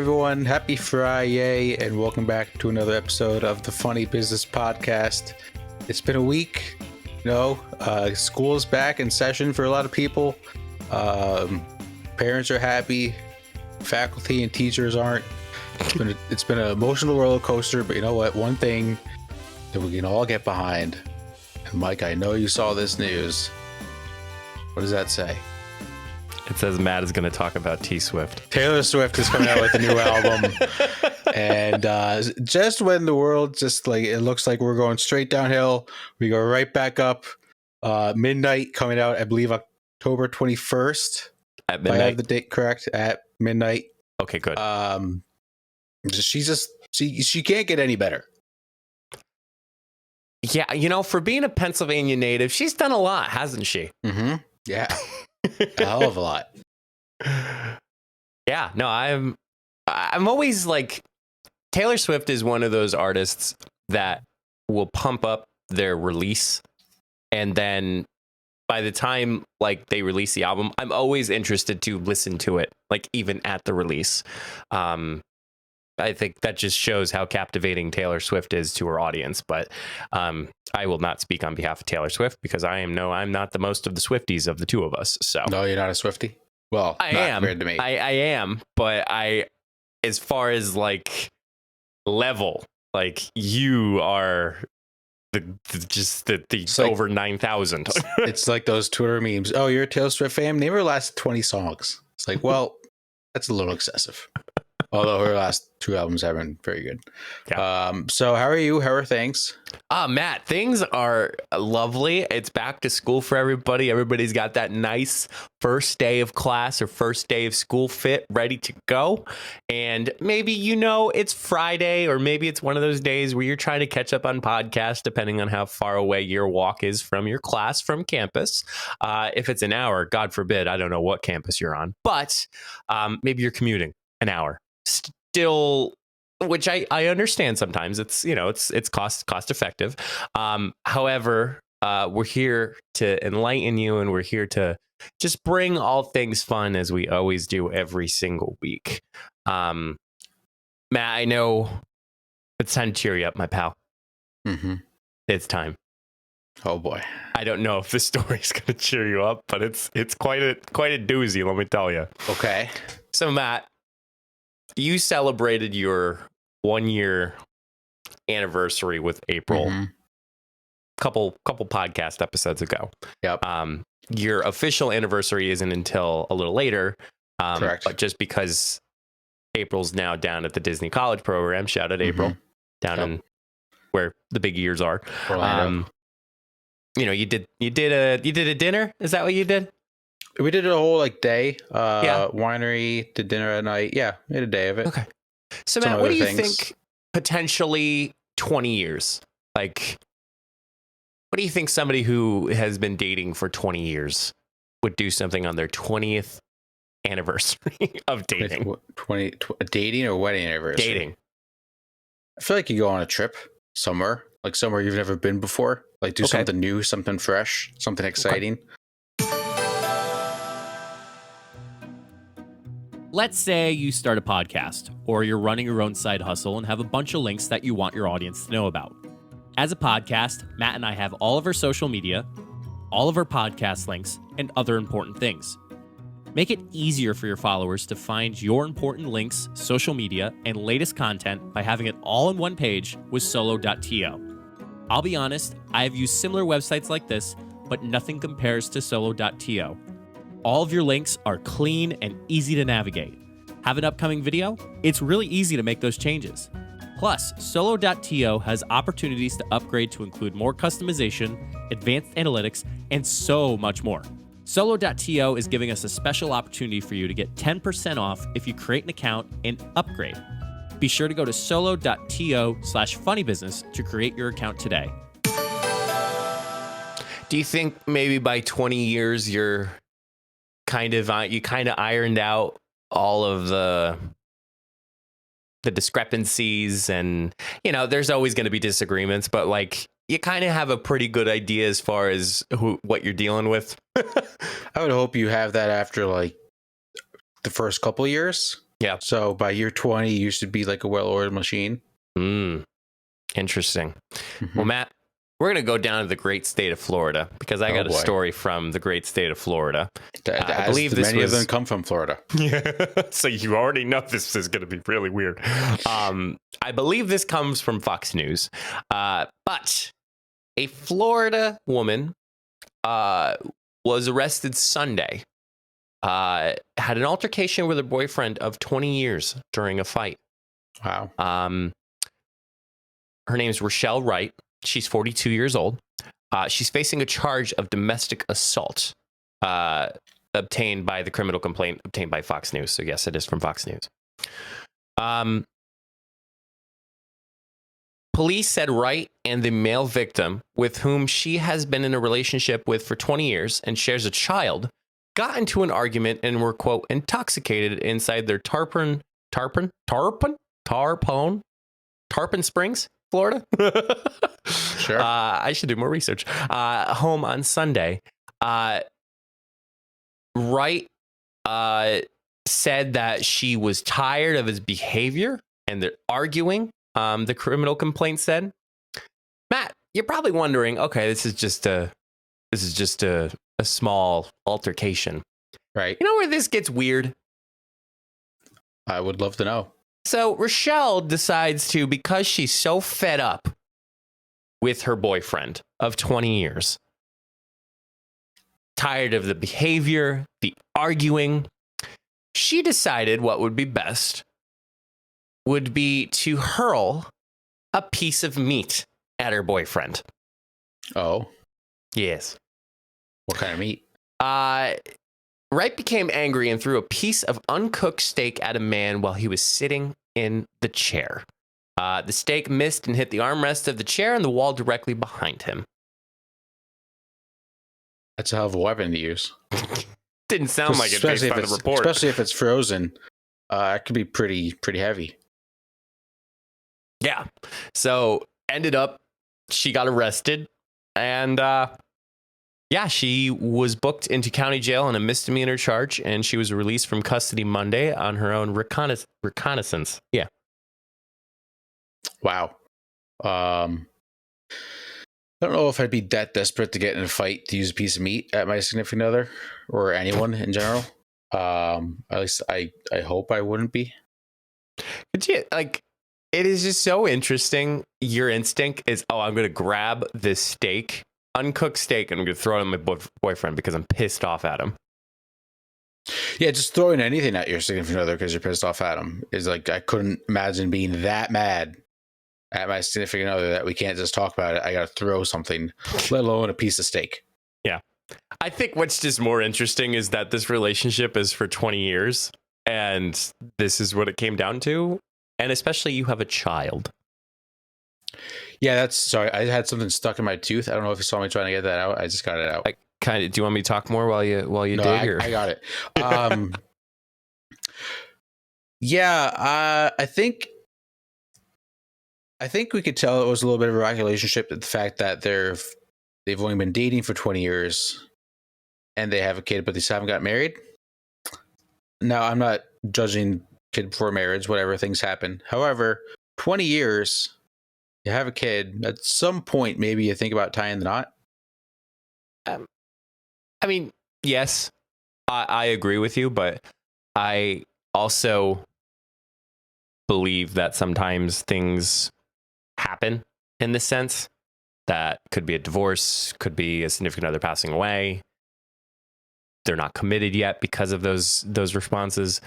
everyone. Happy Friday, and welcome back to another episode of the Funny Business Podcast. It's been a week. School is back in session for a lot of people. Parents are happy. Faculty and teachers aren't. It's been an emotional roller coaster, but you know what? One thing that we can all get behind. And Mike, I know you saw this news. What does that say? It says Matt is going to talk about T-Swift. Taylor Swift is coming out with a new album. And just when the world it looks like we're going straight downhill, we go right back up. Midnight coming out, I believe, October 21st. At midnight? If I have the date correct, at midnight. Okay, good. She can't get any better. Yeah, for being a Pennsylvania native, she's done a lot, hasn't she? Mm-hmm. Yeah. A hell of a lot. Yeah, no, I'm always like, Taylor Swift is one of those artists that will pump up their release, and then by the time they release the album, I'm always interested to listen to it, even at the release. I think that just shows how captivating Taylor Swift is to her audience. But I will not speak on behalf of Taylor Swift because I'm not the most of the Swifties of the two of us. So no, you're not a Swiftie. Well, I am. Compared to me. I am, but as far as level, you are the over 9,000. It's like those Twitter memes. Oh, you're a Taylor Swift fan? Name her last 20 songs. It's like, well, that's a little excessive. Although her last two albums have been very good. Yeah. So how are you? How are things? Matt, things are lovely. It's back to school for everybody. Everybody's got that nice first day of class or first day of school fit ready to go. And maybe, it's Friday, or maybe it's one of those days where you're trying to catch up on podcasts, depending on how far away your walk is from your class, from campus. If it's an hour, God forbid, I don't know what campus you're on, but maybe you're commuting an hour. Still, which I understand sometimes it's cost effective. However, we're here to enlighten you, and we're here to just bring all things fun as we always do every single week. Matt, I know it's time to cheer you up, my pal. Mm-hmm. It's time. Oh boy. I don't know if this story's going to cheer you up, but it's quite a doozy, let me tell you. Okay. So Matt, you celebrated your 1-year anniversary with April couple podcast episodes ago. Yep. Your official anniversary isn't until a little later. Correct. But just because April's now down at the Disney College program, shout out April, down in where the big years are. Orlando. You did a dinner? Is that what you did? We did a whole day. Winery, did dinner at night. Yeah, we had a day of it. Okay. So Matt, what do you think potentially 20 years? What do you think somebody who has been dating for 20 years would do something on their 20th anniversary of dating? 20 dating or wedding anniversary? Dating. I feel like you go on a trip somewhere, somewhere you've never been before. Do something new, something fresh, something exciting. Okay. Let's say you start a podcast, or you're running your own side hustle and have a bunch of links that you want your audience to know about. As a podcast, Matt and I have all of our social media, all of our podcast links, and other important things. Make it easier for your followers to find your important links, social media, and latest content by having it all on one page with solo.to. I'll be honest, I have used similar websites like this, but nothing compares to solo.to. All of your links are clean and easy to navigate. Have an upcoming video? It's really easy to make those changes. Plus, solo.to has opportunities to upgrade to include more customization, advanced analytics, and so much more. Solo.to is giving us a special opportunity for you to get 10% off if you create an account and upgrade. Be sure to go to solo.to/funnybusiness to create your account today. Do you think maybe by 20 years you kind of ironed out all of the discrepancies, and there's always going to be disagreements, but you kind of have a pretty good idea as far as what you're dealing with? I would hope you have that after the first couple years. Yeah. So by year 20, you should be like a well-oiled machine. Interesting. Mm-hmm. Well, Matt, we're going to go down to the great state of Florida because I got a story from the great state of Florida. I believe many of them come from Florida. Yeah. So you already know this is going to be really weird. I believe this comes from Fox News. But a Florida woman was arrested Sunday. Had an altercation with her boyfriend of 20 years during a fight. Wow. Her name's Rochelle Wright. She's 42 years old. She's facing a charge of domestic assault obtained by the criminal complaint obtained by Fox News. So, yes, it is from Fox News. Police said Wright and the male victim, with whom she has been in a relationship with for 20 years and shares a child, got into an argument and were, quote, intoxicated inside their Tarpon Springs, Florida. Sure. I should do more research. Home on Sunday. Wright said that she was tired of his behavior and they're arguing. The criminal complaint said. Matt, you're probably wondering, okay, this is just a small altercation. Right. You know where this gets weird? I would love to know. So Rochelle decides to, because she's so fed up with her boyfriend of 20 years, tired of the behavior, the arguing, she decided what would be best would be to hurl a piece of meat at her boyfriend. Oh. Yes. What kind of meat? Wright became angry and threw a piece of uncooked steak at a man while he was sitting in the chair. The steak missed and hit the armrest of the chair and the wall directly behind him. That's a hell of a weapon to use. Didn't sound like it based on the report. Especially if it's frozen. It could be pretty heavy. Yeah. So ended up, she got arrested and she was booked into county jail on a misdemeanor charge, and she was released from custody Monday on her own reconnaissance. Yeah. Wow. I don't know if I'd be that desperate to get in a fight to use a piece of meat at my significant other or anyone in general. At least I hope I wouldn't be. But yeah, like, it is just so interesting. Your instinct is, I'm going to grab this steak, uncooked steak, and I'm going to throw it at my boyfriend because I'm pissed off at him. Yeah, just throwing anything at your significant other because you're pissed off at him is like, I couldn't imagine being that mad at my significant other that we can't just talk about it. I got to throw something, let alone a piece of steak. Yeah. I think what's just more interesting is that this relationship is for 20 years and this is what it came down to. And especially you have a child. Yeah, sorry. I had something stuck in my tooth. I don't know if you saw me trying to get that out. I just got it out. Do you want me to talk more while you dig? I got it. Yeah, I think we could tell it was a little bit of a rocky relationship. The fact that they've only been dating for 20 years and they have a kid, but they still haven't got married. Now, I'm not judging kid before marriage, whatever, things happen. However, 20 years, you have a kid, at some point, maybe you think about tying the knot. I mean, yes, I agree with you, but I also believe that sometimes things happen in this sense. That could be a divorce, could be a significant other passing away. They're not committed yet because of those responses.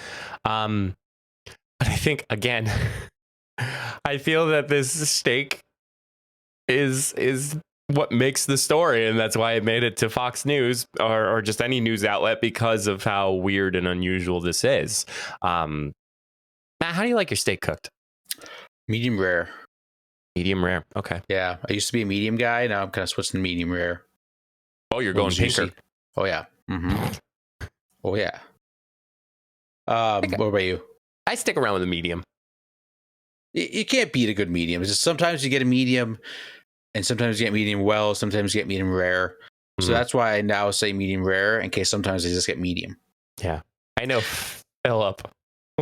But I think, again, I feel that this steak is what makes the story, and that's why it made it to Fox News or just any news outlet because of how weird and unusual this is. Matt, how do you like your steak cooked? Medium rare. Medium rare. Okay. Yeah, I used to be a medium guy. Now I'm kind of switching to medium rare. Oh, you're going pinker. Oh yeah. Mm-hmm. Oh yeah. What about you? I stick around with a medium. You can't beat a good medium. It's just sometimes you get a medium, and sometimes you get medium well. Sometimes you get medium rare. Mm-hmm. So that's why I now say medium rare in case sometimes I just get medium. Yeah, I know. Philip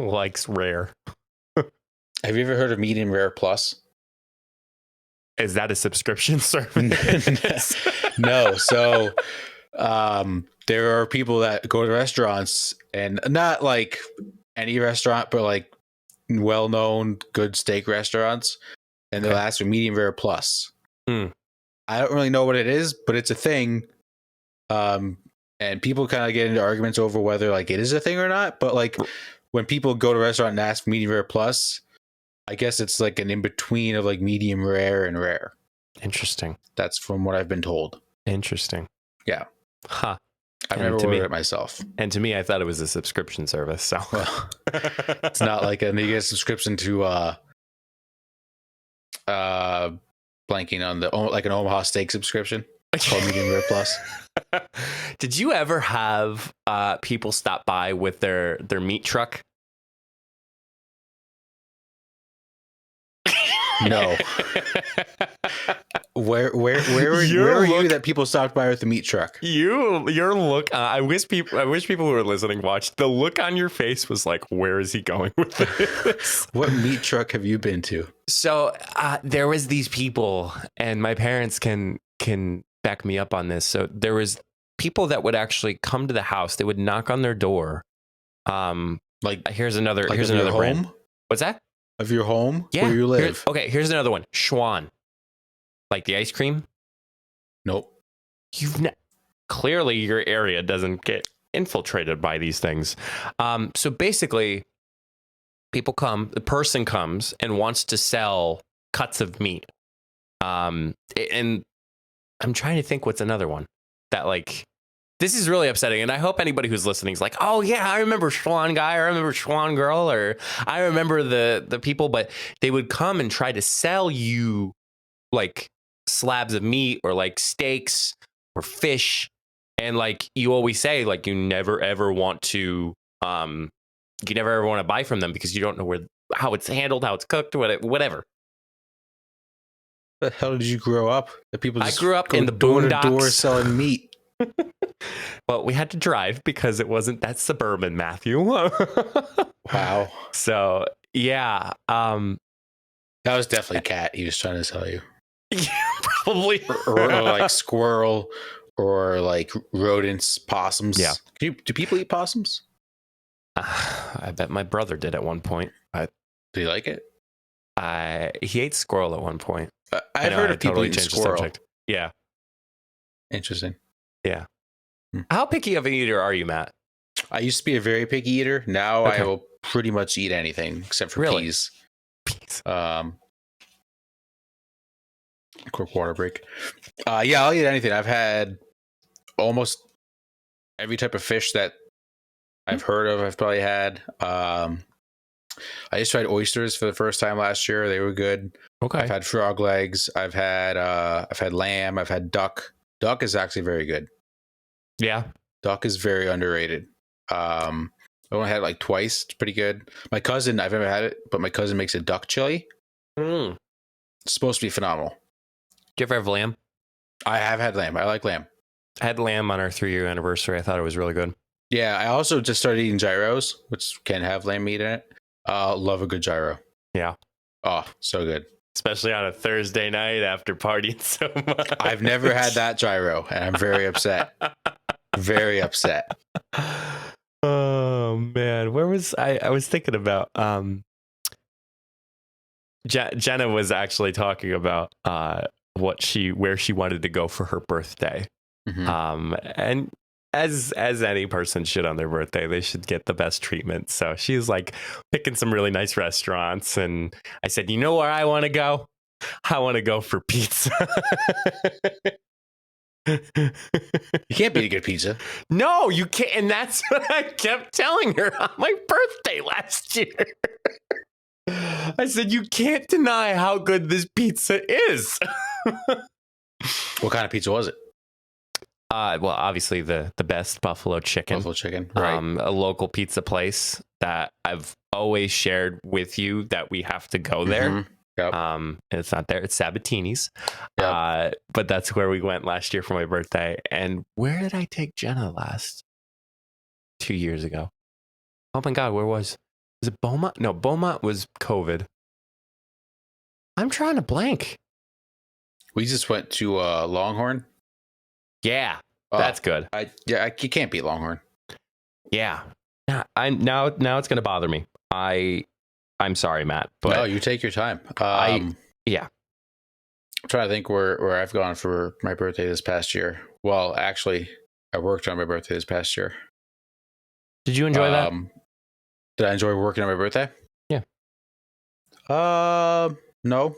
likes rare. Have you ever heard of Medium Rare Plus? Is that a subscription service? No. So there are people that go to restaurants, and not like any restaurant, but like well-known good steak restaurants, and they'll ask for Medium Rare Plus. Hmm. I don't really know what it is, but it's a thing. And people kind of get into arguments over whether like it is a thing or not. But like when people go to a restaurant and ask for Medium Rare Plus, I guess it's like an in-between of like medium rare and rare. Interesting. That's from what I've been told. Interesting. Yeah. Huh. I've never ordered it myself. And to me, I thought it was a subscription service. So well, it's not like you get a subscription to blanking on like an Omaha steak subscription. It's called Medium Rare Plus. Did you ever have people stop by with their meat truck? No. Where were you that people stopped by with the meat truck? Your look. I wish people who were listening watched. The look on your face was like, "Where is he going with this?" What meat truck have you been to? So there was these people, and my parents can back me up on this. So there was people that would actually come to the house. They would knock on their door. Like here's another brand. Home? What's that? Of your home? Yeah. Where you live? Here's another one. Schwan. Like the ice cream? Nope. Clearly your area doesn't get infiltrated by these things. So basically, the person comes and wants to sell cuts of meat. And I'm trying to think what's another one that like, this is really upsetting. And I hope anybody who's listening is like, oh yeah, I remember Schwan guy, I remember Schwan girl, or I remember the people, but they would come and try to sell you like slabs of meat or like steaks or fish. And like you always say, like you never ever want to buy from them because you don't know how it's handled, how it's cooked, whatever. The hell did you grow up? The people I grew up in the door boondocks. to door selling meat. Well, we had to drive because it wasn't that suburban, Matthew. Wow. So yeah, that was definitely cat he was trying to sell you. Yeah, probably. or like squirrel, or like rodents, possums. Yeah. Do people eat possums? I bet my brother did at one point. Do you like it? He ate squirrel at one point. I've heard of people eating squirrel. Yeah. Interesting. Yeah. How picky of an eater are you, Matt? I used to be a very picky eater. Now I will pretty much eat anything except for peas. Quick water break. Yeah, I'll eat anything. I've had almost every type of fish that I've heard of. I've probably had. I just tried oysters for the first time last year. They were good. Okay. I've had frog legs. I've had lamb. I've had duck. Duck is actually very good. Yeah. Duck is very underrated. I only had it like twice. It's pretty good. My cousin, I've never had it, but my cousin makes a duck chili. It's supposed to be phenomenal. Do you ever have lamb? I have had lamb. I like lamb. I had lamb on our 3-year anniversary. I thought it was really good. Yeah, I also just started eating gyros, which can have lamb meat in it. Love a good gyro. Yeah. Oh, so good. Especially on a Thursday night after partying so much. I've never had that gyro, and I'm very upset. Very upset. Oh man, where was I was thinking about Jenna was actually talking about where she wanted to go for her birthday. Mm-hmm. And as any person should on their birthday, they should get the best treatment. So she's like picking some really nice restaurants, and I said, you know where I want to go? I want to go for pizza. You can't beat a good pizza. No, you can't. And that's what I kept telling her on my birthday last year. I said, you can't deny how good this pizza is. What kind of pizza was it? Well, obviously the best buffalo chicken. Buffalo chicken, right. A local pizza place that I've always shared with you that we have to go there. Mm-hmm. Yep. It's not there. It's Sabatini's. Yep. But that's where we went last year for my birthday. And where did I take Jenna last? 2 years ago. Oh my God, where was? Was it Beaumont? No, Beaumont was COVID. I'm trying to blank. We just went to Longhorn. Yeah, Oh, that's good. You can't beat Longhorn. Yeah. Now it's gonna bother me. I'm sorry, Matt, but No, you take your time. yeah. I'm trying to think where I've gone for my birthday this past year. Well, actually, I worked on my birthday this past year. Did you enjoy that? Did I enjoy working on my birthday? Yeah. No.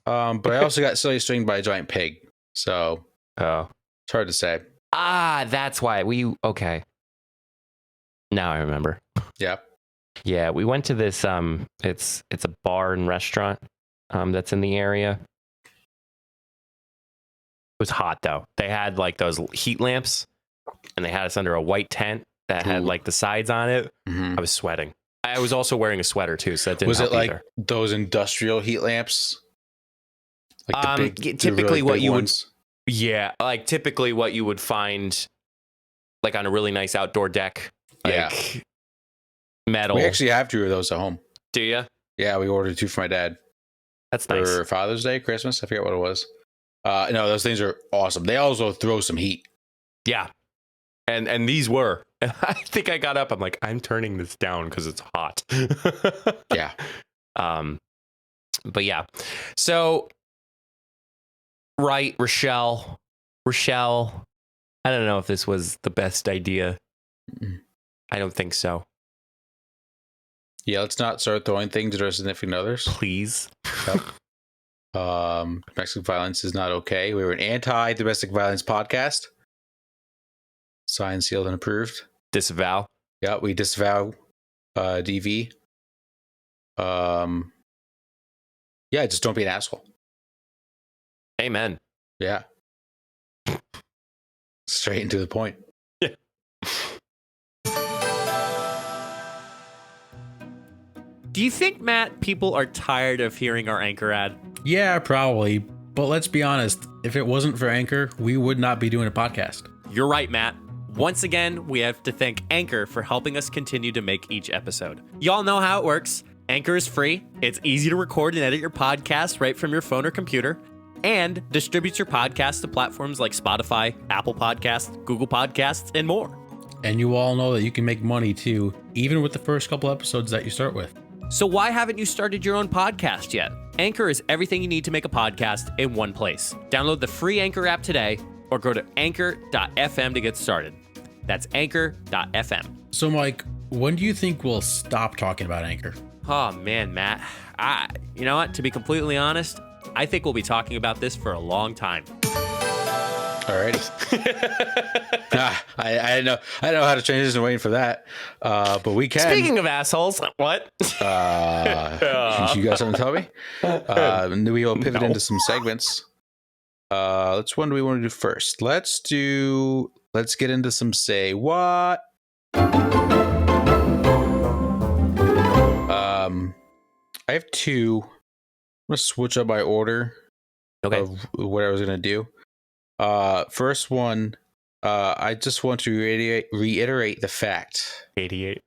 But I also got silly stringed by a giant pig. So it's hard to say. That's why okay. Now I remember. Yeah. Yeah, we went to this it's a bar and restaurant that's in the area. It was hot though. They had like those heat lamps and they had us under a white tent that had like the sides on it. Mm-hmm. I was sweating. I was also wearing a sweater too, so that didn't help like either. Those industrial heat lamps? Like the big, typically really what big you ones? Yeah, like typically what you would find like on a really nice outdoor deck. Like metal. We actually have 2 of those at home. Do you? Yeah, we ordered 2 for my dad. That's nice. For Father's Day, Christmas. I forget what it was. No, those things are awesome. They also throw some heat. Yeah. And these were. And I think I got up. I'm like, I'm turning this down because it's hot. Yeah. But yeah. So, right, Rochelle. I don't know if this was the best idea. Mm-mm. I don't think so. Yeah, let's not start throwing things at our significant others. Please. Yep. Domestic violence is not okay. We're an anti-domestic violence podcast. Signed, sealed, and approved. Disavow. Yeah, we disavow DV. Yeah, just don't be an asshole. Amen. Yeah. Straight and to the point. Yeah. Do you think, Matt, people are tired of hearing our Anchor ad? Yeah, probably. But let's be honest, if it wasn't for Anchor, we would not be doing a podcast. You're right, Matt. Once again, we have to thank Anchor for helping us continue to make each episode. Y'all know how it works. Anchor is free. It's easy to record and edit your podcast right from your phone or computer, and distributes your podcast to platforms like Spotify, Apple Podcasts, Google Podcasts, and more. And you all know that you can make money too, even with the first couple episodes that you start with. So why haven't you started your own podcast yet? Anchor is everything you need to make a podcast in one place. Download the free Anchor app today or go to anchor.fm to get started. That's anchor.fm. So, Mike, when do you think we'll stop talking about Anchor? Oh, man, Matt. You know what? To be completely honest, I think we'll be talking about this for a long time. Alrighty. I know how to transition waiting for that. But we can. Speaking of assholes, what? You got something to tell me? We will pivot into some segments. When do we want to do first? Let's get into some Say What. I have 2. I'm gonna switch up my order of what I was gonna do. First one, I just want to reiterate the fact 88.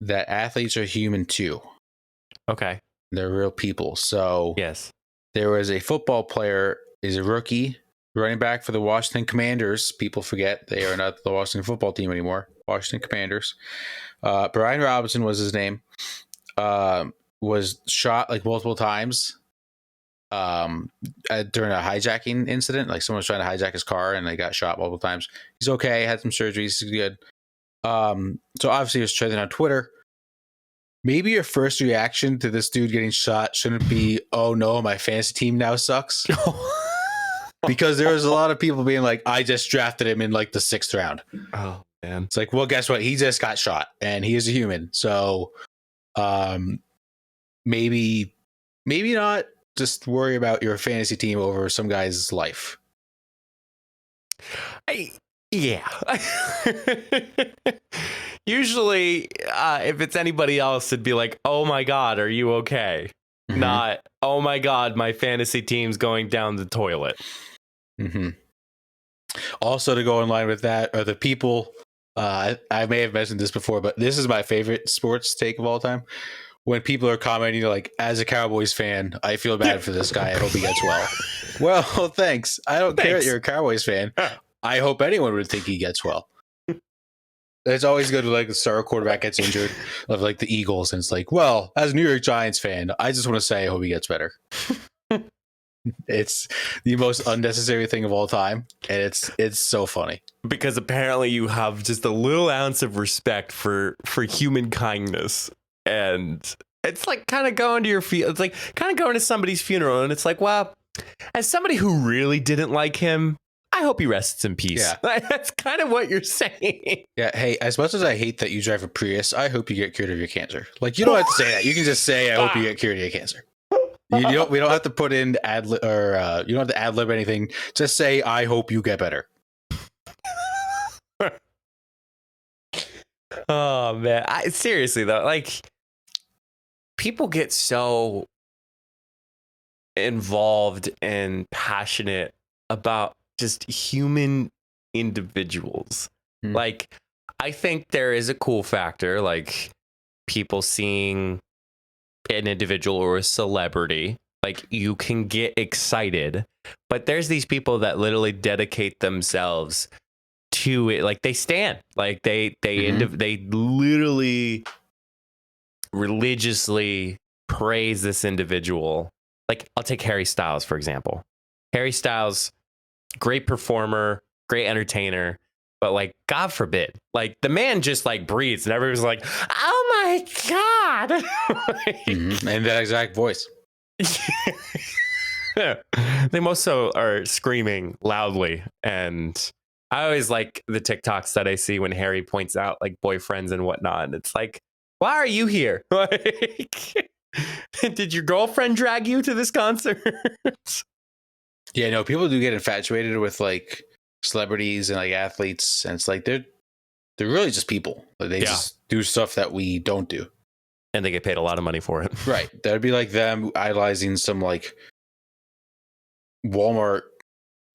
that athletes are human too. Okay. They're real people. So yes, there was a football player, is a rookie, running back for the Washington Commanders. People forget they are not the Washington football team anymore. Washington Commanders. Brian Robinson was his name. Was shot like multiple times during a hijacking incident. Like someone was trying to hijack his car and they got shot multiple times. He's okay, had some surgeries, he's good. So obviously he was trending on Twitter. Maybe your first reaction to this dude getting shot shouldn't be, oh no, my fantasy team now sucks. Because there was a lot of people being like, I just drafted him in like the 6th round. Oh man. It's like, well, guess what? He just got shot and he is a human. So maybe not just worry about your fantasy team over some guy's life. Yeah. Usually, if it's anybody else, it'd be like, oh my God, are you okay? Mm-hmm. Not, oh my God, my fantasy team's going down the toilet. Mm-hmm. Also, to go in line with that are the people I may have mentioned this before, but this is my favorite sports take of all time. When people are commenting like, as a Cowboys fan, I feel bad for this guy. I hope he gets well. Well, thanks. I don't care that you're a Cowboys fan. I hope anyone would think he gets well. It's always good when like the star quarterback gets injured of like the Eagles, and it's like, well, as a New York Giants fan, I just want to say I hope he gets better. It's the most unnecessary thing of all time, and it's so funny. Because apparently you have just a little ounce of respect for human kindness. And it's like kind of going to it's like kind of going to somebody's funeral, and it's like, well, as somebody who really didn't like him, I hope he rests in peace. Yeah. That's kind of what you're saying. Yeah. Hey, as much as I hate that you drive a Prius, I hope you get cured of your cancer. Like, you don't have to say that. You can just say, I hope you get cured of your cancer. We don't have to put in ad lib, or you don't have to ad lib anything. Just say, I hope you get better. Oh man, seriously though, like people get so involved and passionate about just human individuals. Like, I think there is a cool factor, like people seeing an individual or a celebrity, like you can get excited, but there's these people that literally dedicate themselves to it. Like they stand, like they literally religiously praise this individual. Like I'll take Harry Styles, for example. Harry Styles, great performer, great entertainer, but like, God forbid, like the man just like breathes and everyone's like, oh my God. Like, And that exact voice. They most so are screaming loudly. And I always like the TikToks that I see when Harry points out like boyfriends and whatnot. And it's like, why are you here? Like, did your girlfriend drag you to this concert? Yeah, no, people do get infatuated with like celebrities and like athletes, and it's like they're really just people. Like they just do stuff that we don't do, and they get paid a lot of money for it. Right. That'd be like them idolizing some like Walmart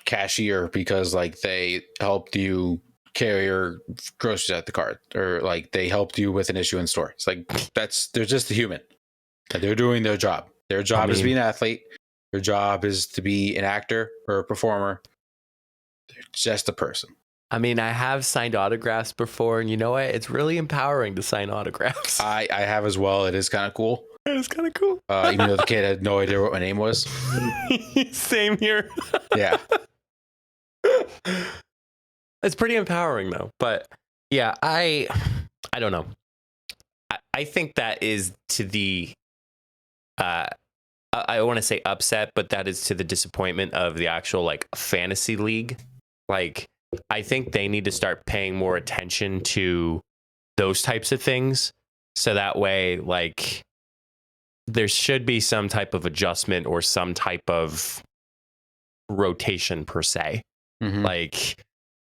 cashier because like they helped you carry your groceries at the cart, or like they helped you with an issue in store. It's like they're just a human. Like, they're doing their job. Their job is to be an athlete. Their job is to be an actor or a performer. They're just a person. I mean, I have signed autographs before, and you know what? It's really empowering to sign autographs. I have as well. It is kind of cool. It is kind of cool. Even though the kid had no idea what my name was. Same here. Yeah. It's pretty empowering though. But yeah, I don't know. I think that is to the I want to say upset, but that is to the disappointment of the actual like fantasy league. Like, I think they need to start paying more attention to those types of things. So that way, like, there should be some type of adjustment or some type of rotation per se. Like,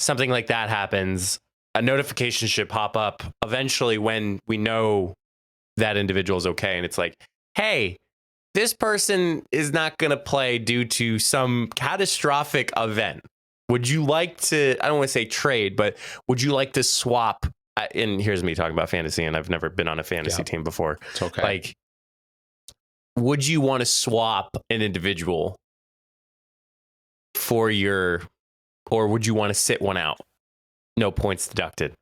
something like that happens, a notification should pop up eventually when we know that individual is okay. And it's like, hey, this person is not going to play due to some catastrophic event. Would you like to, I don't want to say trade, but would you like to swap? And here's me talking about fantasy, and I've never been on a fantasy team before. It's okay. Like, would you want to swap an individual for your, or would you want to sit one out? No points deducted.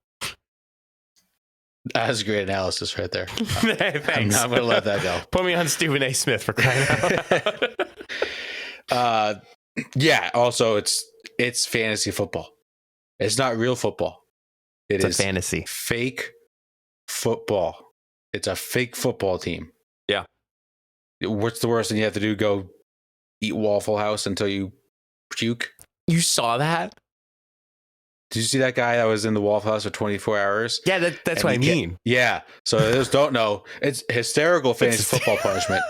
That's great analysis right there. Hey, thanks. I'm not going to let that go. Put me on Stephen A. Smith for crying out. Yeah. Also, it's fantasy football. It's not real football. It's a fantasy. Fake football. It's a fake football team. Yeah. What's the worst thing you have to do? Go eat Waffle House until you puke? You saw that? Did you see that guy that was in the Waffle House for 24 hours? Yeah, that's what I mean. Yeah. So those don't know. It's hysterical fantasy football punishment.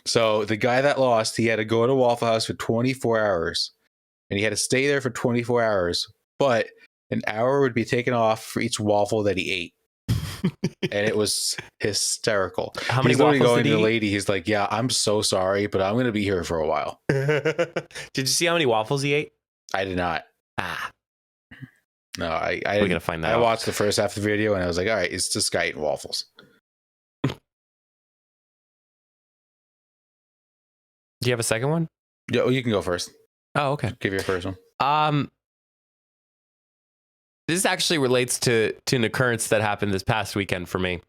So the guy that lost, he had to go to Waffle House for 24 hours. And he had to stay there for 24 hours. But an hour would be taken off for each waffle that he ate. And it was hysterical. How many he's waffles going did he to the eat? lady. He's like, yeah, I'm so sorry, but I'm going to be here for a while. Did you see how many waffles he ate? I did not. Ah. No, I We're gonna find that I out. watched the first half of the video and I was like, all right, it's this guy eating waffles. Do you have a second one? Yeah, well, you can go first. Oh, okay. Give your first one. This actually relates to an occurrence that happened this past weekend for me.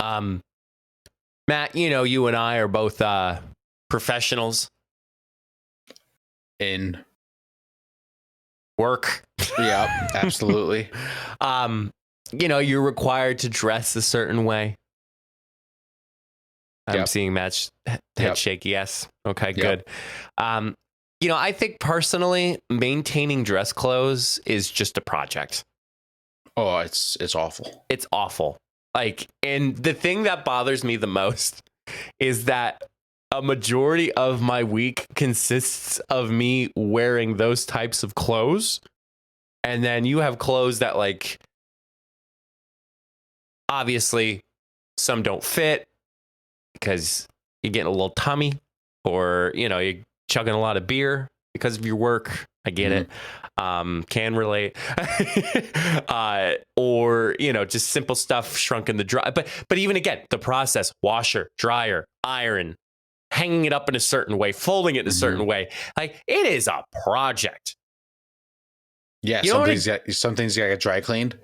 Matt, you and I are both professionals In work. yeah, absolutely. You're required to dress a certain way. I'm Yep. seeing Matt's head Yep. shake. Yes. Okay, Yep. good. I think personally, maintaining dress clothes is just a project. Oh, it's awful. It's awful. And the thing that bothers me the most is that a majority of my week consists of me wearing those types of clothes. And then you have clothes that, obviously some don't fit because you're getting a little tummy, or, you're chugging a lot of beer because of your work. I get it. Can relate. Or, just simple stuff shrunk in the dry. But even again, the process, washer, dryer, iron, hanging it up in a certain way, folding it in a certain way. It is a project. Yeah, You know what some things got dry cleaned.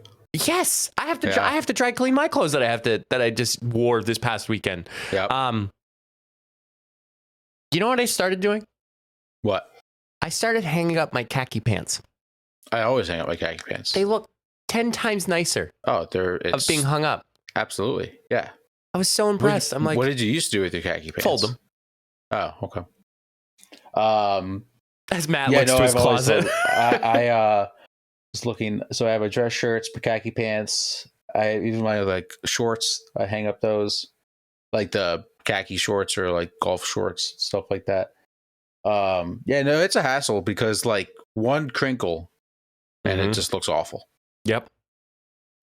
Yes, I have to. Yeah. I have to dry clean my clothes that I just wore this past weekend. Yeah. You know what I started doing? What? I started hanging up my khaki pants. I always hang up my khaki pants. They look 10 times nicer of of being hung up. Absolutely. Yeah. I was so impressed. I'm like, what did you used to do with your khaki pants? fold them. Oh, okay. As Matt looks to his I've always closet. I was looking. So I have my dress shirts, my khaki pants. I even my shorts. I hang up those, like the khaki shorts or like golf shorts, stuff like that. It's a hassle because one crinkle and it just looks awful. Yep.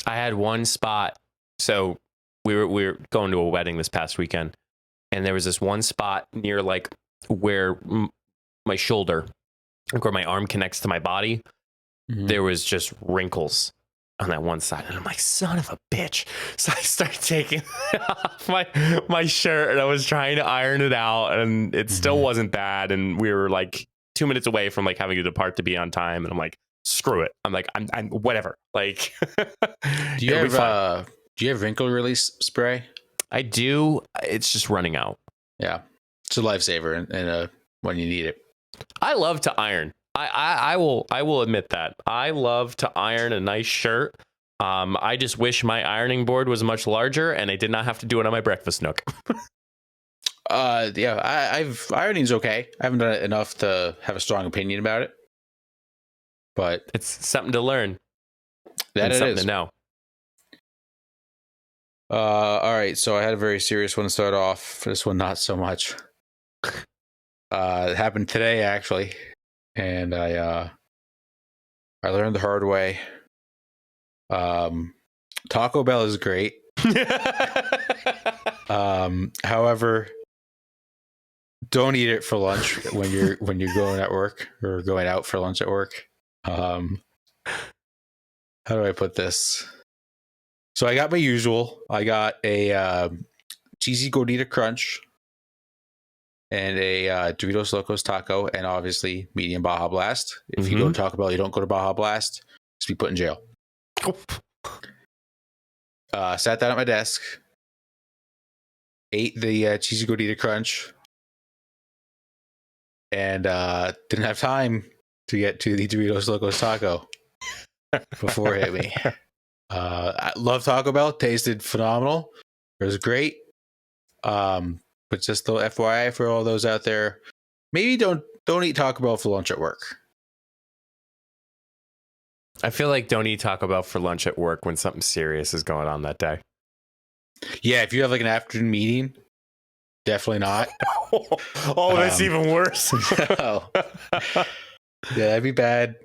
I had one spot. So we were going to a wedding this past weekend, and there was this one spot near where my shoulder, where my arm connects to my body. There was just wrinkles on that one side, and I'm like, son of a bitch. So I started taking off my shirt, and I was trying to iron it out, and it still wasn't bad. And we were 2 minutes away from having to depart to be on time, and I'm like, screw it. I'm whatever. Do you have wrinkle release spray? I do. It's just running out. Yeah, it's a lifesaver and when you need it. I love to iron. I will admit that. I love to iron a nice shirt. I just wish my ironing board was much larger and I did not have to do it on my breakfast nook. Ironing's okay. I haven't done it enough to have a strong opinion about it, but it's something to learn. That something is to know. All right, so I had a very serious one to start off. This one, not so much. It happened today, actually, and I learned the hard way. Taco Bell is great. However, don't eat it for lunch when you're going at work or going out for lunch at work. How do I put this? So I got my usual. I got a cheesy gordita crunch and a Doritos Locos taco, and obviously medium Baja Blast. If you go to Taco Bell, you don't go to Baja Blast, just be put in jail. Sat down at my desk, ate the cheesy gordita crunch, and didn't have time to get to the Doritos Locos taco before it hit me. I love Taco Bell. Tasted phenomenal. It was great. But just the FYI for all those out there, maybe don't eat Taco Bell for lunch at work. I feel like don't eat Taco Bell for lunch at work when something serious is going on that day. Yeah, if you have an afternoon meeting, definitely not. Oh, that's even worse. No. Yeah, that'd be bad.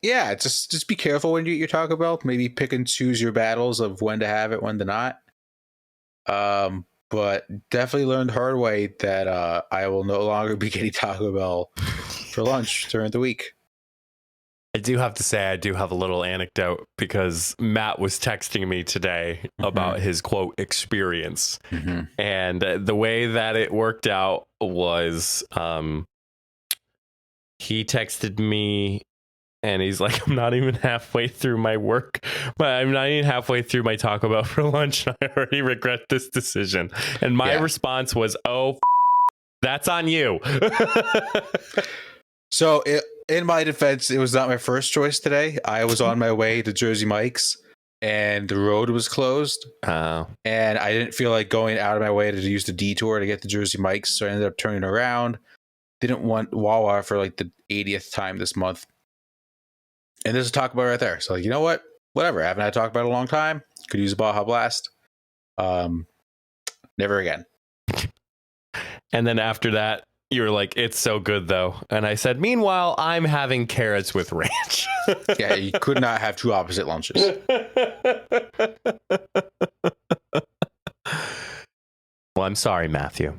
Yeah, just be careful when you eat your Taco Bell. Maybe pick and choose your battles of when to have it, when to not. But definitely learned the hard way that I will no longer be getting Taco Bell for lunch during the week. I do have to say, I do have a little anecdote because Matt was texting me today about his quote experience. And the way that it worked out was he texted me and he's like, I'm not even halfway through my work, but I'm not even halfway through my Taco Bell for lunch. I already regret this decision. And my response was, oh, that's on you. So in my defense, it was not my first choice today. I was on my way to Jersey Mike's and the road was closed. And I didn't feel like going out of my way to use the detour to get to Jersey Mike's. So I ended up turning around. Didn't want Whaaat for like the 80th time this month. And there's a Taco Bell right there. So like, you know what? Whatever. I haven't had Taco Bell in a long time. Could use a Baja Blast. Never again. And then after that, you were like, it's so good, though. And I said, meanwhile, I'm having carrots with ranch. Yeah, you could not have two opposite lunches. Well, I'm sorry, Matthew.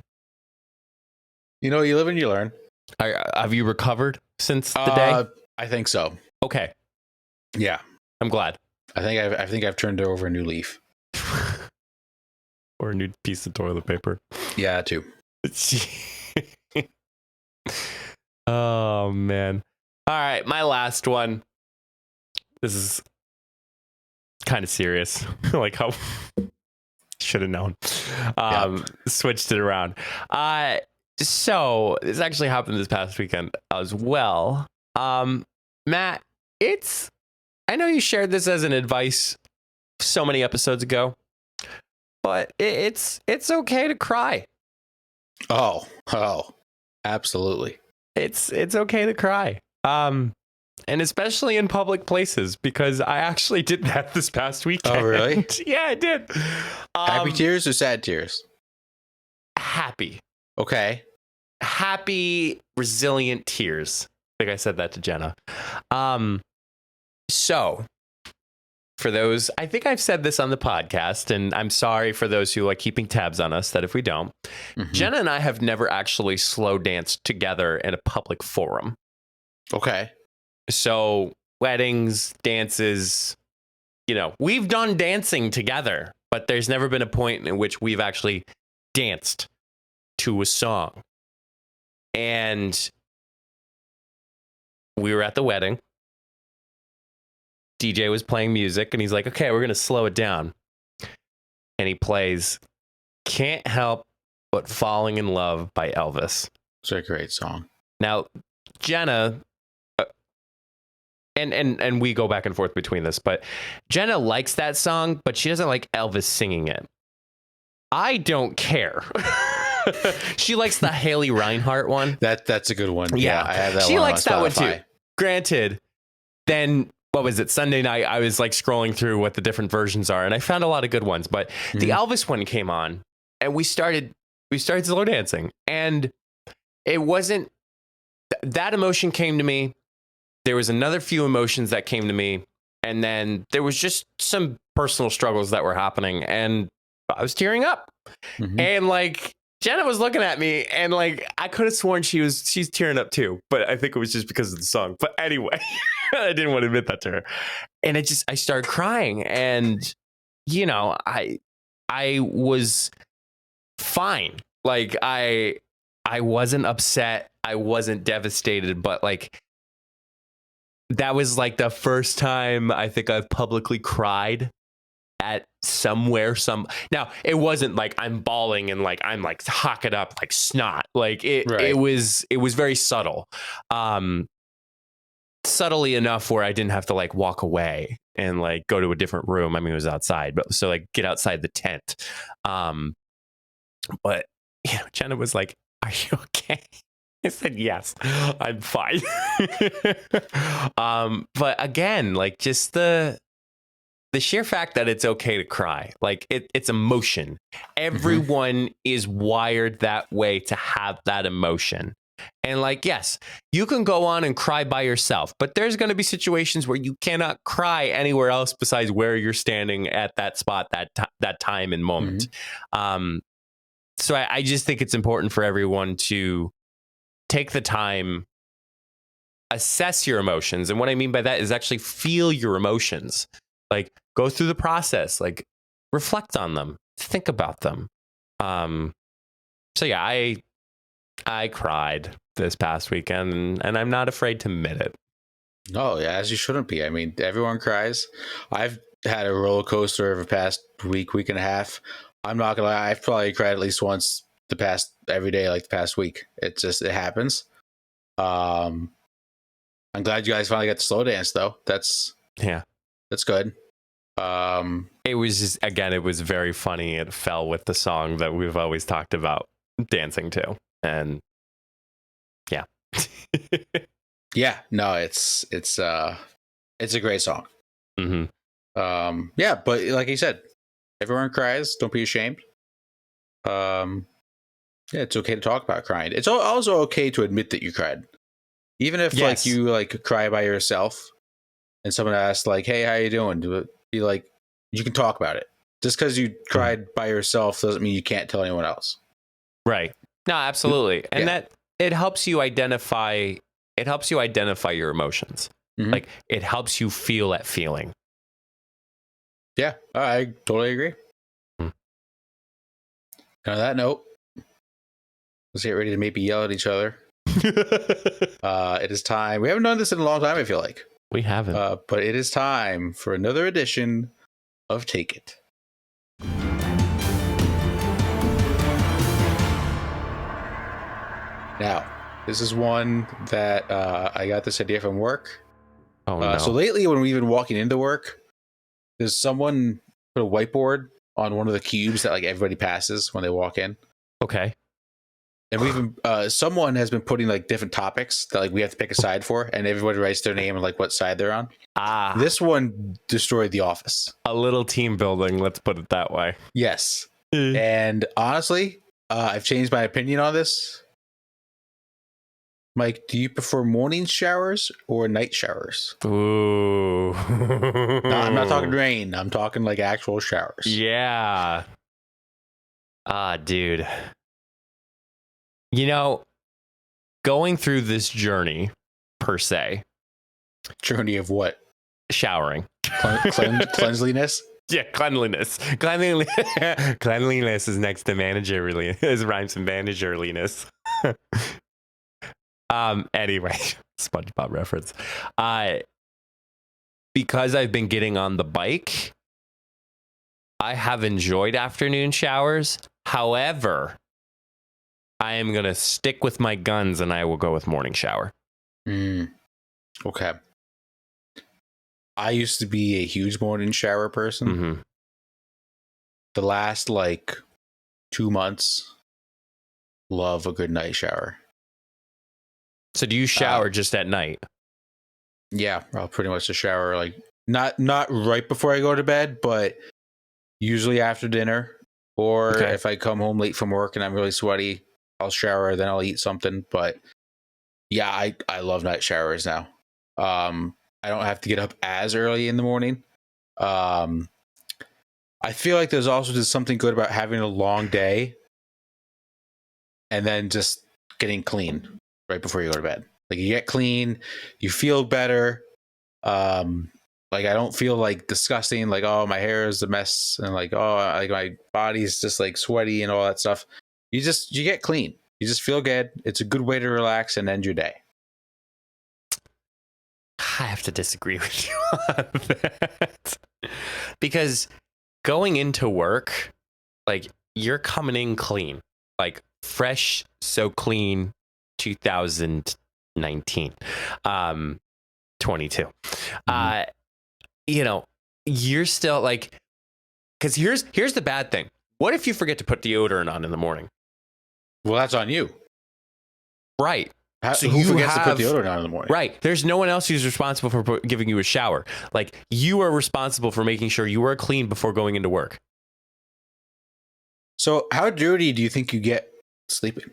You know, you live and you learn. Have you recovered since the day? I think so. Okay. Yeah. I'm glad. I think I've turned over a new leaf. Or a new piece of toilet paper. Yeah, too. Oh, man. All right, my last one. This is kind of serious. Like how should have known. Switched it around. So this actually happened this past weekend as well. Matt, I know you shared this as an advice so many episodes ago, but it's okay to cry. Oh, absolutely. It's okay to cry. And especially in public places, because I actually did that this past weekend. Oh, really? Yeah, I did. Happy tears or sad tears? Happy. Okay. Happy, resilient tears. I think I said that to Jenna. So for those, I think I've said this on the podcast, and I'm sorry for those who like keeping tabs on us that if we don't, Jenna and I have never actually slow danced together in a public forum. Okay. So weddings, dances, we've done dancing together, but there's never been a point in which we've actually danced to a song. And we were at the wedding. DJ was playing music and he's like, okay, we're going to slow it down. And he plays Can't Help But Falling in Love by Elvis. It's a great song. Now, Jenna, and we go back and forth between this, but Jenna likes that song, but she doesn't like Elvis singing it. I don't care. She likes the Haley Reinhart one. That's a good one. Yeah, I have that she one likes on that one Spotify. too. Granted, then what was it? Sunday night, I was like scrolling through what the different versions are, and I found a lot of good ones. But the Elvis one came on, and we started slow dancing, and it wasn't that emotion came to me. There was another few emotions that came to me, and then there was just some personal struggles that were happening, and I was tearing up, and like Jenna was looking at me, and like I could have sworn she's tearing up too, but I think it was just because of the song. But anyway, I didn't want to admit that to her, and I started crying, and I was fine. Like I wasn't upset, I wasn't devastated, but like that was like the first time I think I've publicly cried at somewhere. Now it wasn't like I'm bawling and like I'm like hock it up like snot. Like it was very subtle. Subtly enough where I didn't have to like walk away and like go to a different room. I mean, it was outside, but so like get outside the tent. But Jenna was like, "Are you okay?" I said, "Yes, I'm fine." But again, like just the sheer fact that it's okay to cry, like it's emotion. Everyone is wired that way to have that emotion. And like, yes, you can go on and cry by yourself, but there's going to be situations where you cannot cry anywhere else besides where you're standing at that spot, that time and moment. So I just think it's important for everyone to take the time assess your emotions. And what I mean by that is actually feel your emotions. Like go through the process, like reflect on them, think about them. So yeah, I cried this past weekend and I'm not afraid to admit it. Oh yeah, as you shouldn't be. I mean, everyone cries. I've had a roller coaster over the past week and a half. I'm not gonna lie, I've probably cried at least once every day, like the past week. It happens. I'm glad you guys finally got the slow dance though. That's good. It was just, again, it was very funny. It fell with the song that we've always talked about dancing to. And yeah. Yeah, no, it's a great song. Mm-hmm. Yeah, but like you said, everyone cries. Don't be ashamed. Yeah, it's okay to talk about crying. It's also okay to admit that you cried, even if like you like cry by yourself, and someone asks like, "Hey, how you doing?" Be like, you can talk about it. Just because you cried by yourself doesn't mean you can't tell anyone else. Right. No, absolutely, and that it helps you identify. It helps you identify your emotions. Mm-hmm. Like it helps you feel that feeling. Yeah, I totally agree. On that note, let's get ready to maybe yell at each other. It is time. We haven't done this in a long time, I feel like. We haven't. But it is time for another edition of Take It. Now, this is one that I got this idea from work. Oh, no. So lately, when we've been walking into work, there's someone put a whiteboard on one of the cubes that like everybody passes when they walk in. Okay. And we've been, someone has been putting like different topics that like we have to pick a side for, and everybody writes their name and like what side they're on. This one destroyed The Office. A little team building, let's put it that way. Yes. And honestly, I've changed my opinion on this. Mike, do you prefer morning showers or night showers? Ooh. No, I'm not talking rain. I'm talking like actual showers. Yeah. Dude. You know, going through this journey, per se. Journey of what? Showering. Cleanliness? Yeah, cleanliness. Cleanliness is next to managerly. It rhymes with managerliness. Anyway, SpongeBob reference. Because I've been getting on the bike, I have enjoyed afternoon showers. However, I am going to stick with my guns and I will go with morning shower. Okay. I used to be a huge morning shower person. Mm-hmm. The last like 2 months, love a good night shower. So do you shower just at night? Yeah, I'll pretty much just shower like not right before I go to bed, but usually after dinner, or if I come home late from work and I'm really sweaty, I'll shower, then I'll eat something. But yeah, I love night showers now. I don't have to get up as early in the morning. I feel like there's also just something good about having a long day and then just getting clean right before you go to bed. Like you get clean, you feel better. Like I don't feel like disgusting, like, oh, my hair is a mess and like, oh, like my body's just like sweaty and all that stuff. You get clean. You just feel good. It's a good way to relax and end your day. I have to disagree with you on that. Because going into work, like you're coming in clean, like fresh, so clean 2019, 22. You know, you're still like, because here's the bad thing. What if you forget to put deodorant on in the morning? Well, that's on you. Right. So who forgets to put deodorant on in the morning? Right. There's no one else who's responsible for giving you a shower. Like you are responsible for making sure you are clean before going into work. So how dirty do you think you get sleeping?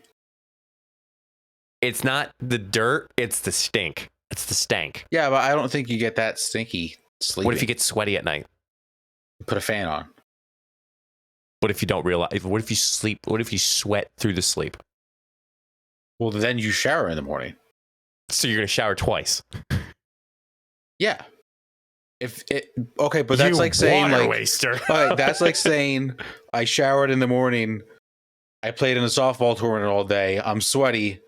It's not the dirt, it's the stink. It's the stank. Yeah, but I don't think you get that stinky sleeping. What if you get sweaty at night? Put a fan on. What if you don't realize? What if you sleep? What if you sweat through the sleep? Well, then you shower in the morning. So you're gonna shower twice. Yeah. If it okay, but that's You like saying water like waster. all right, that's like saying I showered in the morning, I played in a softball tournament all day, I'm sweaty.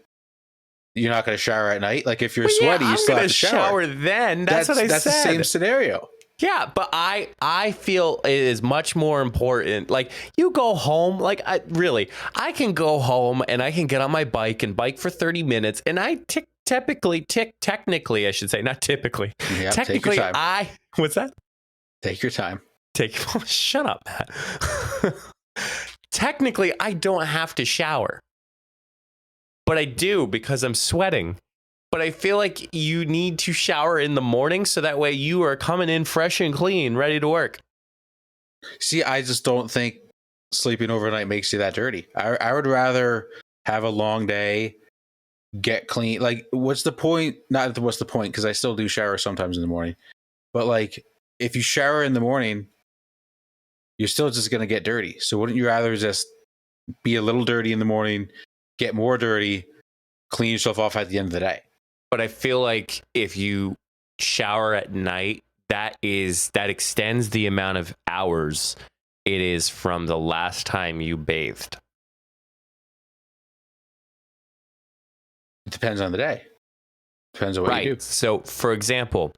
You're not going to shower at night. Like if you're Well, sweaty, yeah, you I'm still gonna have to shower. then. That's what I That's said. the same scenario. Yeah, but I feel it is much more important. Like you go home, like I can go home and I can get on my bike and bike for 30 minutes, and I technically, I should say, not typically. Yeah, Technically, take your time. what's that? Take your time. Shut up, Matt. Technically, I don't have to shower, but I do because I'm sweating. But I feel like you need to shower in the morning so that way you are coming in fresh and clean, ready to work. See, I just don't think sleeping overnight makes you that dirty. I would rather have a long day, get clean. Like, what's the point? Not what's the point, because I still do shower sometimes in the morning. But like, if you shower in the morning, you're still just going to get dirty. So wouldn't you rather just be a little dirty in the morning, get more dirty, clean yourself off at the end of the day? But I feel like if you shower at night, that extends the amount of hours it is from the last time you bathed. It depends on the day. Depends on what you do. So, for example,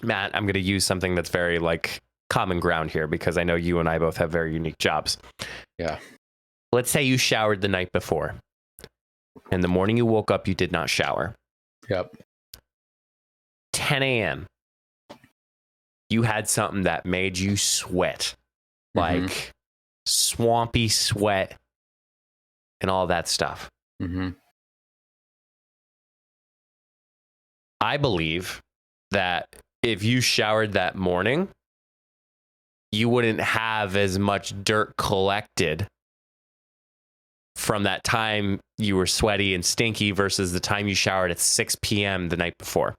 Matt, I'm going to use something that's very like common ground here because I know you and I both have very unique jobs. Yeah. Let's say you showered the night before. And the morning you woke up, you did not shower. Yep. 10 a.m. You had something that made you sweat, like swampy sweat and all that stuff. Mm-hmm. I believe that if you showered that morning, you wouldn't have as much dirt collected from that time you were sweaty and stinky versus the time you showered at 6 p.m. the night before.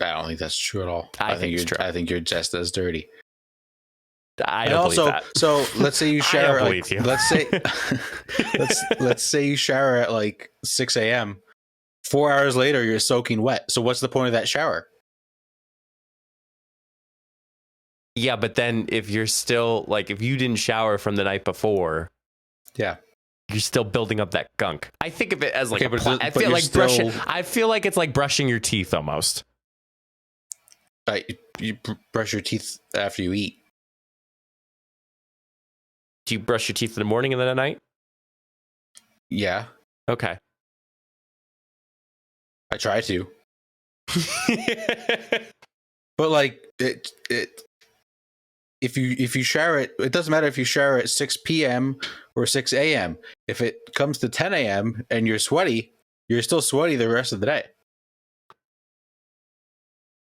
I don't think that's true at all. I think it's true. I think you're just as dirty. I don't believe that. So let's say you shower. I don't believe you. Let's say let's say you shower at like 6 a.m. 4 hours later, you're soaking wet. So what's the point of that shower? Yeah, but then if you're still like if you didn't shower from the night before, yeah, you're still building up that gunk. I think of it as like okay, I feel like it's like brushing your teeth almost. You brush your teeth after you eat. Do you brush your teeth in the morning and then at night? Yeah, Okay. I try to. But like it if you shower it doesn't matter if you shower at 6 p.m. or 6 a.m. If it comes to 10 a.m. and you're sweaty, you're still sweaty the rest of the day.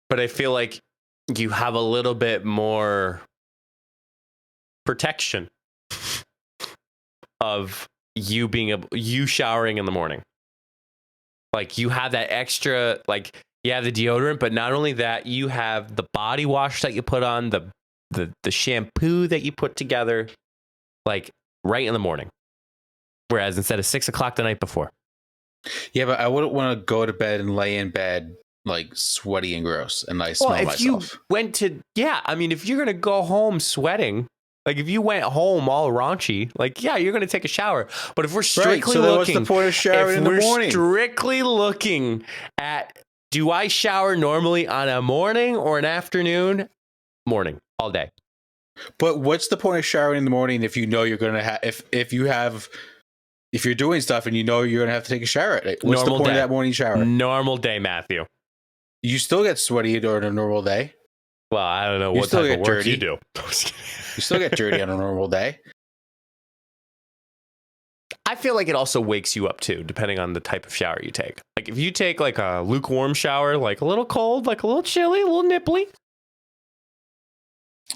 But I feel like you have a little bit more protection of you showering in the morning. Like you have that extra, like you have the deodorant, but not only that, you have the body wash that you put on, the shampoo that you put together, like right in the morning. Whereas instead of 6 o'clock the night before. Yeah, but I wouldn't want to go to bed and lay in bed like sweaty and gross and I smell myself. You went to, if you're going to go home sweating, like if you went home all raunchy, like, yeah, you're going to take a shower. But if we're strictly looking, what's the point of showering in the morning? Strictly looking at, do I shower normally on a morning or an afternoon? Morning, all day. But what's the point of showering in the morning if you know you're going to have, if you're doing stuff and you know you're going to have to take a shower at it? What's Normal the point day. of that morning shower? Normal day, Matthew. You still get sweaty during a normal day. Well, I don't know You what still type get of work dirty. you do. You still get dirty on a normal day. I feel like it also wakes you up too, depending on the type of shower you take. Like if you take like a lukewarm shower, like a little cold, like a little chilly, a little nipply,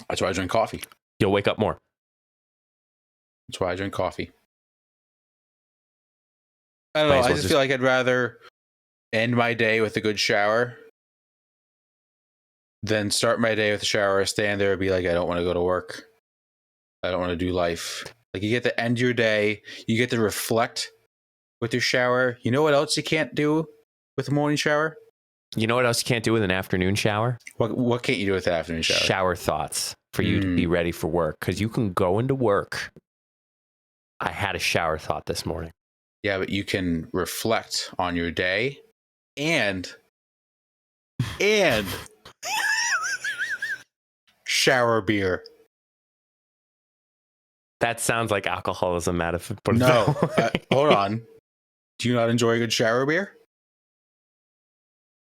That's why I drink coffee. you'll wake up more. That's why I drink coffee. I don't know. I just feel like I'd rather end my day with a good shower than start my day with a shower, stand there and be like, I don't want to go to work. I don't want to do life. Like you get to end your day. You get to reflect with your shower. You know what else you can't do? with a morning shower? You know what else you can't do with an afternoon shower? What can't you do with the afternoon shower? Shower thoughts for you to be ready for work, because you can go into work. I had a shower thought this morning. Yeah, but you can reflect on your day and shower beer. That sounds like alcoholism, Matt. If I put it No, that way. hold on. Do you not enjoy a good shower beer?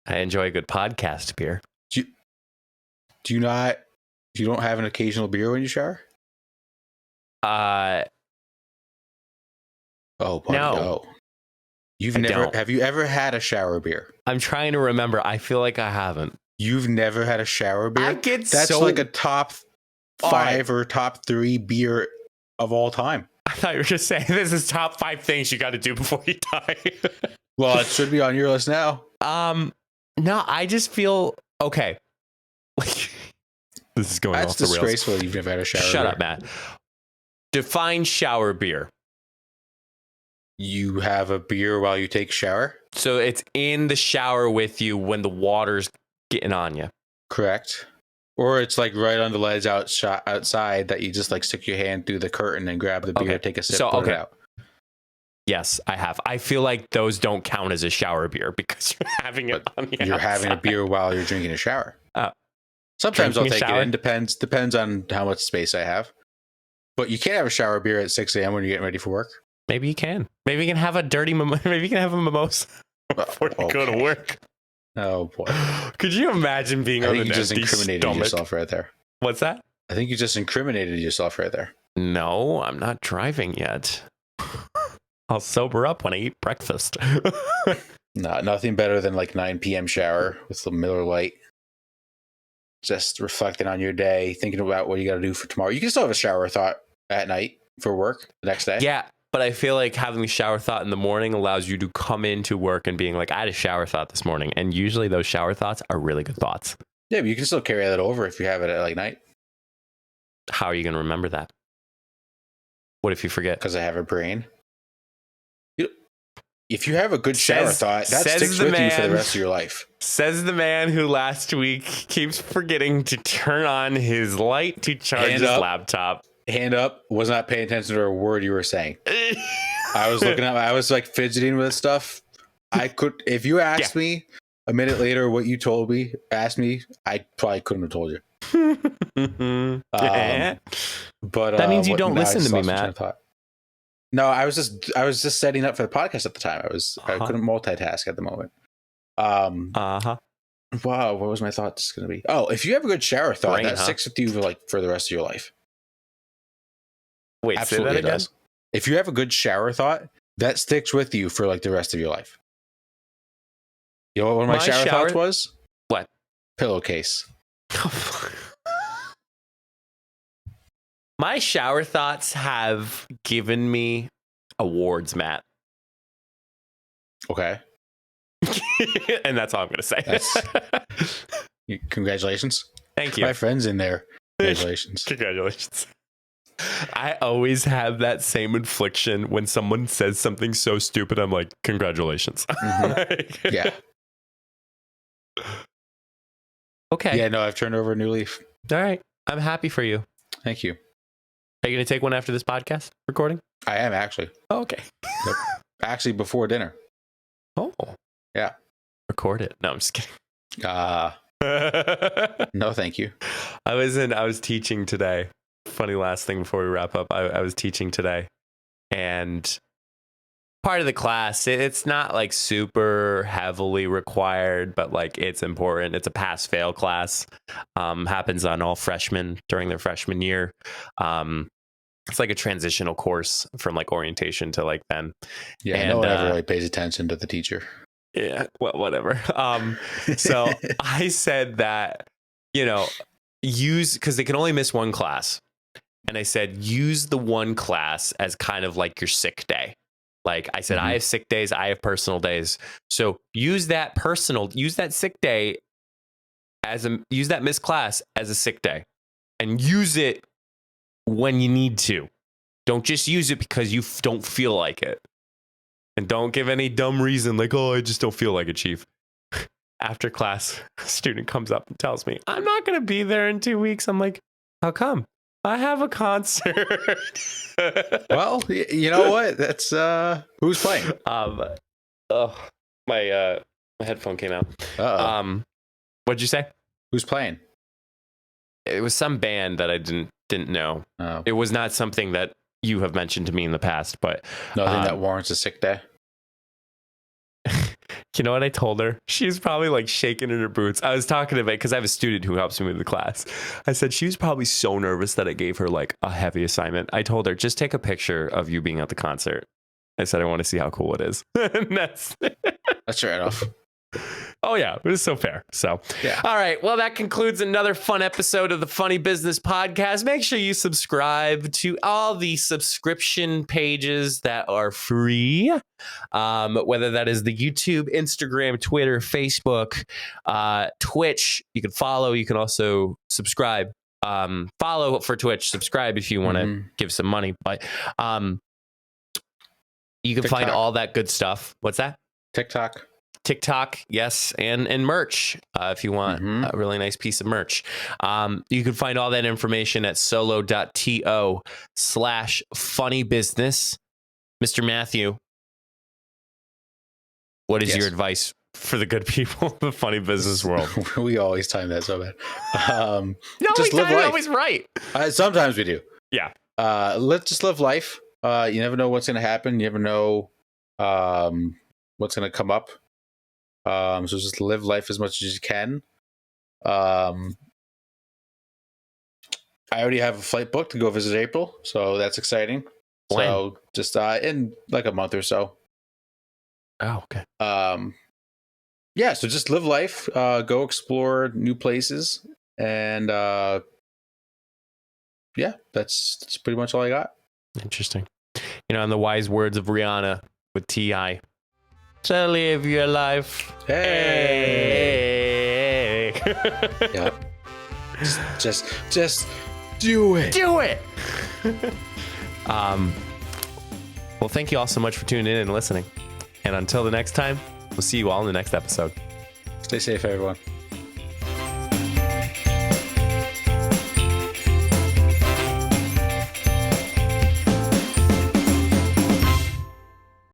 I enjoy a good podcast beer. Do you not? You don't have an occasional beer when you shower? Oh, buddy, No. You've I never. don't. Have you ever had a shower beer? I'm trying to remember. I feel like I haven't. You've never had a shower beer? I get That's so like a top All 5 or top 3 beer of all time. I thought you were just saying this is top 5 things you got to do before you die. Well, it should be on your list now. No, I just feel okay. Like this is going That's off the rails. disgraceful. You've never had a shower beer. Shut up, Matt. Define shower beer. You have a beer while you take a shower? So it's in the shower with you when the water's getting on you. Correct. Or it's like right on the ledge outside that you just like stick your hand through the curtain and grab the beer, Okay. take a sip, So, put okay. it out. Yes, I have. I feel like those don't count as a shower beer because you're having it on the You're having a outside. beer while you're drinking a shower. Oh. Sometimes I'll Drinking a take shower? it in. Depends on how much space I have. But you can't have a shower beer at 6 a.m. when you're getting ready for work. Maybe you can. Maybe you can have a dirty maybe you can have a mimosa before you go to Okay. work. Oh boy. Could you imagine being I on think an you just empty incriminated stomach? yourself right there. What's that? I think you just incriminated yourself right there. No, I'm not driving yet. I'll sober up when I eat breakfast. No, nothing better than like 9 p.m. shower with the Miller Lite. Just reflecting on your day, thinking about what you got to do for tomorrow. You can still have a shower thought at night for work the next day. Yeah, but I feel like having a shower thought in the morning allows you to come into work and being like, I had a shower thought this morning. And usually those shower thoughts are really good thoughts. Yeah, but you can still carry that over if you have it at like night How are you going to remember that? What if you forget? because I have a brain. If you have a good shower thought, that says sticks the with you for man- the rest of your life. Says the man who last week keeps forgetting to turn on his light to charge Hand his up. laptop. Hand up, was not paying attention to a word you were saying. I was looking at, I was like fidgeting with stuff. I could, if you asked me a minute later what you told me, asked me, I probably couldn't have told you. But That means you what- don't I listen just to me, lost my train Matt. of thought. No, I was just setting up for the podcast at the time. I couldn't multitask at the moment. Uh-huh. Wow, what was my thought just going to be? Oh, if you have a good shower thought, Brain, that huh? sticks with you for the rest of your life. Wait, Absolutely, say it that again? does. If you have a good shower thought, that sticks with you for like the rest of your life. You know what one of my shower thoughts was? What? Pillowcase. My shower thoughts have given me awards, Matt. Okay. And that's all I'm going to say. Congratulations. Thank you. My friend's in there. Congratulations. Congratulations. I always have that same infliction when someone says something so stupid. I'm like, congratulations. Mhm. Yeah. Okay. Yeah, no, I've turned over a new leaf. All right. I'm happy for you. Thank you. Are you going to take one after this podcast recording? I am actually. Oh, okay. Actually, before dinner. Oh. Yeah. Record it. No, I'm just kidding. No, thank you. I was teaching today. Funny last thing before we wrap up. I was teaching today, and part of the class, it's not like super heavily required, but like it's important. It's a pass fail class. Happens on all freshmen during their freshman year. It's like a transitional course from like orientation to like then. Yeah, And, no one ever really pays attention to the teacher. Yeah, well, whatever. So I said that, because they can only miss one class. And I said, use the one class as kind of like your sick day. Like I said, I have sick days, I have personal days. So use that sick day use that missed class as a sick day and use it when you need to. Don't just use it because you don't feel like it. And don't give any dumb reason like, oh, I just don't feel like it, Chief. After class, a student comes up and tells me, I'm not going to be there in 2 weeks. I'm like, how come? I have a concert. Well, you know what? That's who's playing? My headphone came out. Uh-oh. What'd you say? Who's playing? It was some band that I didn't know. Oh. It was not something that you have mentioned to me in the past, but Nothing that warrants a sick day. you know what I told her? She's probably like shaking in her boots. I was talking about because I have a student who helps me with the class. I said she was probably so nervous that I gave her like a heavy assignment. I told her, just take a picture of you being at the concert. I said, I want to see how cool it is. And that's fair enough. Oh, yeah. It was so fair. So, yeah. All right. Well, that concludes another fun episode of the Funny Business Podcast. Make sure you subscribe to all the subscription pages that are free, whether that is the YouTube, Instagram, Twitter, Facebook, Twitch. You can follow. You can also subscribe. Follow for Twitch. Subscribe if you want to give some money. But you can find all that good stuff. What's that? TikTok, yes, and merch if you want a really nice piece of merch. You can find all that information at solo.to/funnybusiness. Mr. Matthew, what is your advice for the good people of the funny business world? We always time that so bad. No, just live life. Always right. Sometimes we do. Yeah. Let's just live life. You never know what's going to happen. You never know what's going to come up. So just live life as much as you can. I already have a flight booked to go visit April, so that's exciting. When? So just in like a month or so. Oh, okay. Yeah, so just live life, go explore new places, and yeah, that's pretty much all I got. Interesting. You know, in the wise words of Rihanna with T.I., to live your life. Hey. Yeah. Just do it. Do it. Well, thank you all so much for tuning in and listening. And until the next time, we'll see you all in the next episode. Stay safe, everyone.